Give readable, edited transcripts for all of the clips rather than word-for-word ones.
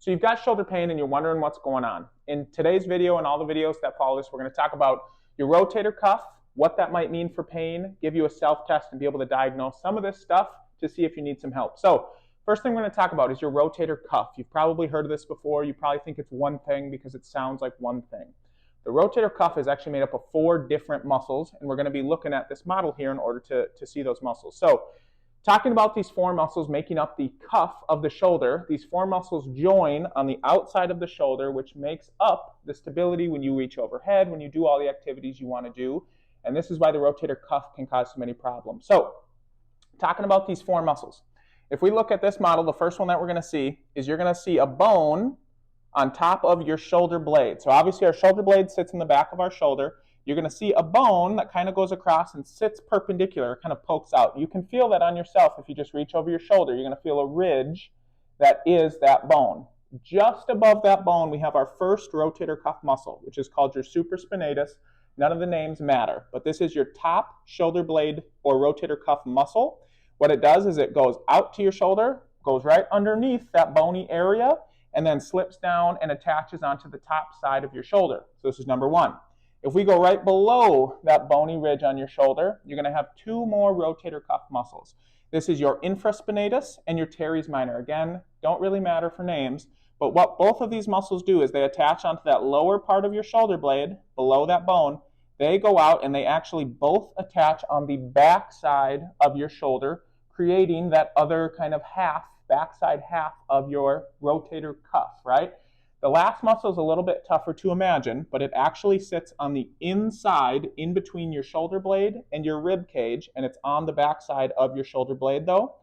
So you've got shoulder pain and you're wondering what's going on. In today's video and all the videos that follow this, we're going to talk about your rotator cuff, what that might mean for pain, give you a self-test and be able to diagnose some of this stuff to see if you need some help. So first thing we're going to talk about is your rotator cuff. You've probably heard of this before. You probably think it's one thing because it sounds like one thing. The rotator cuff is actually made up of 4 different muscles, and we're going to be looking at this model here in order to see those muscles. So talking about these 4 muscles making up the cuff of the shoulder, these 4 muscles join on the outside of the shoulder, which makes up the stability when you reach overhead, when you do all the activities you want to do. And this is why the rotator cuff can cause so many problems. So talking about these 4 muscles, if we look at this model, the first one that we're going to see is you're going to see a bone on top of your shoulder blade. So obviously our shoulder blade sits in the back of our shoulder. You're going to see a bone that kind of goes across and sits perpendicular, kind of pokes out. You can feel that on yourself if you just reach over your shoulder. You're going to feel a ridge that is that bone. Just above that bone, we have our first rotator cuff muscle, which is called your supraspinatus. None of the names matter, but this is your top shoulder blade or rotator cuff muscle. What it does is it goes out to your shoulder, goes right underneath that bony area, and then slips down and attaches onto the top side of your shoulder. So this is number 1. If we go right below that bony ridge on your shoulder, you're going to have 2 more rotator cuff muscles. This is your infraspinatus and your teres minor. Again, don't really matter for names, but what both of these muscles do is they attach onto that lower part of your shoulder blade, below that bone. They go out and they actually both attach on the back side of your shoulder, creating that other kind of backside half of your rotator cuff, right? The last muscle is a little bit tougher to imagine, but it actually sits on the inside, in between your shoulder blade and your rib cage, and it's on the backside of your shoulder blade though.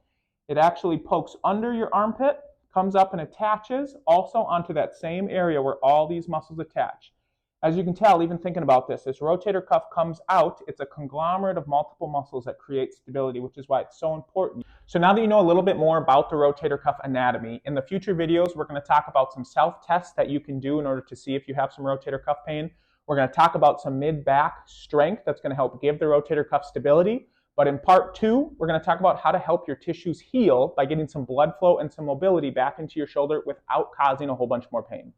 It actually pokes under your armpit, comes up and attaches also onto that same area where all these muscles attach. As you can tell, even thinking about this rotator cuff comes out. It's a conglomerate of multiple muscles that create stability, which is why it's so important. So now that you know a little bit more about the rotator cuff anatomy, in the future videos, we're going to talk about some self-tests that you can do in order to see if you have some rotator cuff pain. We're going to talk about some mid-back strength that's going to help give the rotator cuff stability. But in part 2, we're going to talk about how to help your tissues heal by getting some blood flow and some mobility back into your shoulder without causing a whole bunch more pain.